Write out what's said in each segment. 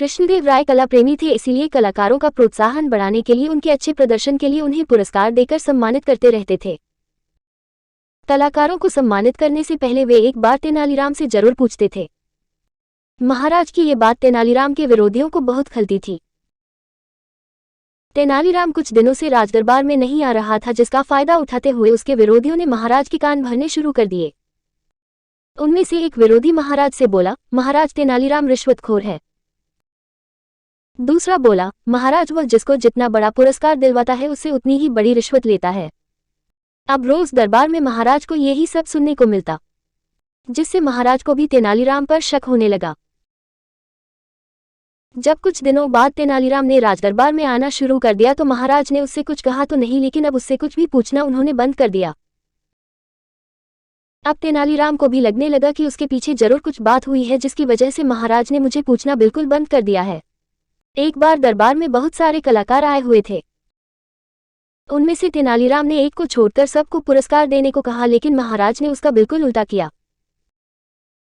कृष्णदेव राय कला प्रेमी थे, इसीलिए कलाकारों का प्रोत्साहन बढ़ाने के लिए उनके अच्छे प्रदर्शन के लिए उन्हें पुरस्कार देकर सम्मानित करते रहते थे। कलाकारों को सम्मानित करने से पहले वे एक बार तेनालीराम से जरूर पूछते थे। महाराज की ये बात तेनालीराम के विरोधियों को बहुत खलती थी। तेनालीराम कुछ दिनों से राजदरबार में नहीं आ रहा था, जिसका फायदा उठाते हुए उसके विरोधियों ने महाराज के कान भरने शुरू कर दिए। उनमें से एक विरोधी महाराज से बोला, महाराज तेनालीराम रिश्वतखोर है। दूसरा बोला, महाराज वह जिसको जितना बड़ा पुरस्कार दिलवाता है उससे उतनी ही बड़ी रिश्वत लेता है। अब रोज दरबार में महाराज को यही सब सुनने को मिलता, जिससे महाराज को भी तेनालीराम पर शक होने लगा। जब कुछ दिनों बाद तेनालीराम ने राजदरबार में आना शुरू कर दिया तो महाराज ने उससे कुछ कहा तो नहीं, लेकिन अब उससे कुछ भी पूछना उन्होंने बंद कर दिया। अब तेनालीराम को भी लगने लगा कि उसके पीछे जरूर कुछ बात हुई है, जिसकी वजह से महाराज ने मुझे पूछना बिल्कुल बंद कर दिया है। एक बार दरबार में बहुत सारे कलाकार आए हुए थे। उनमें से तेनालीराम ने एक को छोड़कर सबको पुरस्कार देने को कहा, लेकिन महाराज ने उसका बिल्कुल उल्टा किया।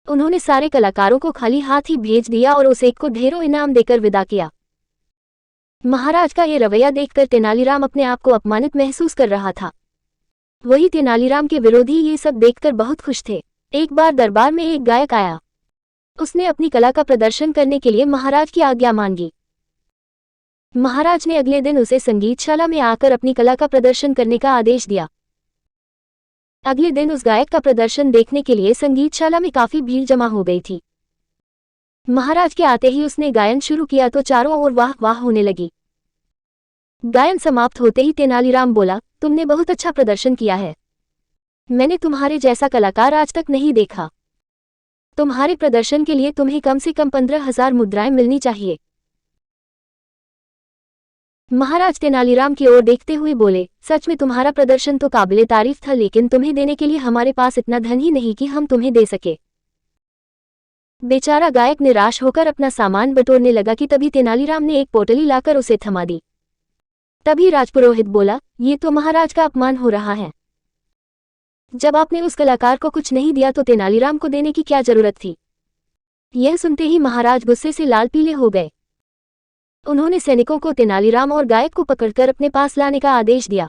उन्होंने सारे कलाकारों को खाली हाथ ही भेज दिया और उस एक को ढेरों इनाम देकर विदा किया। महाराज का ये रवैया देखकर तेनालीराम अपने आप को अपमानित महसूस कर रहा था। वही तेनालीराम के विरोधी ये सब देखकर बहुत खुश थे। एक बार दरबार में एक गायक आया। उसने अपनी कला का प्रदर्शन करने के लिए महाराज की आज्ञा मांगी। महाराज ने अगले दिन उसे संगीतशाला में आकर अपनी कला का प्रदर्शन करने का आदेश दिया। अगले दिन उस गायक का प्रदर्शन देखने के लिए संगीतशाला में काफी भीड़ जमा हो गई थी। महाराज के आते ही उसने गायन शुरू किया तो चारों ओर वाह वाह होने लगी। गायन समाप्त होते ही तेनालीराम बोला, तुमने बहुत अच्छा प्रदर्शन किया है। मैंने तुम्हारे जैसा कलाकार आज तक नहीं देखा। तुम्हारे प्रदर्शन के लिए तुम्हें कम से कम 15,000 मुद्राएं मिलनी चाहिए। महाराज तेनालीराम की ओर देखते हुए बोले, सच में तुम्हारा प्रदर्शन तो काबिले तारीफ था, लेकिन तुम्हें देने के लिए हमारे पास इतना धन ही नहीं कि हम तुम्हें दे सके। बेचारा गायक निराश होकर अपना सामान बटोरने लगा कि तभी तेनालीराम ने एक पोटली लाकर उसे थमा दी। तभी राजपुरोहित बोला, ये तो महाराज का अपमान हो रहा है। जब आपने उस कलाकार को कुछ नहीं दिया तो तेनालीराम को देने की क्या जरूरत थी। यह सुनते ही महाराज गुस्से से लाल पीले हो गए। उन्होंने सैनिकों को तेनालीराम और गायक को पकड़कर अपने पास लाने का आदेश दिया।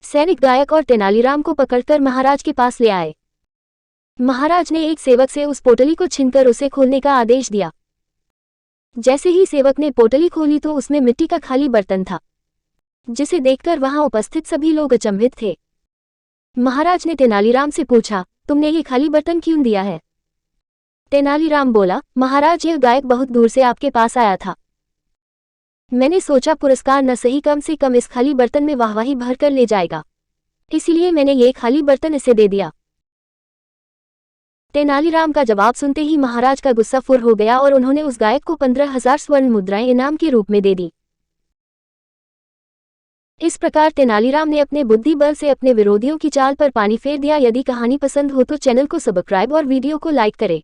सैनिक गायक और तेनालीराम को पकड़कर महाराज के पास ले आए। महाराज ने एक सेवक से उस पोटली को छीनकर उसे खोलने का आदेश दिया। जैसे ही सेवक ने पोटली खोली तो उसमें मिट्टी का खाली बर्तन था, जिसे देखकर वहां उपस्थित सभी लोग अचंभित थे। महाराज ने तेनालीराम से पूछा, तुमने ये खाली बर्तन क्यों दिया है। तेनालीराम बोला, महाराज यह गायक बहुत दूर से आपके पास आया था। मैंने सोचा पुरस्कार न सही कम से कम इस खाली बर्तन में वाहवाही भर कर ले जाएगा, इसलिए मैंने ये खाली बर्तन इसे दे दिया। तेनालीराम का जवाब सुनते ही महाराज का गुस्सा फुर हो गया और उन्होंने उस गायक को 15,000 स्वर्ण मुद्राएं इनाम के रूप में दे दी। इस प्रकार तेनालीराम ने अपने बुद्धि बल से अपने विरोधियों की चाल पर पानी फेर दिया। यदि कहानी पसंद हो तो चैनल को सब्सक्राइब और वीडियो को लाइक करें।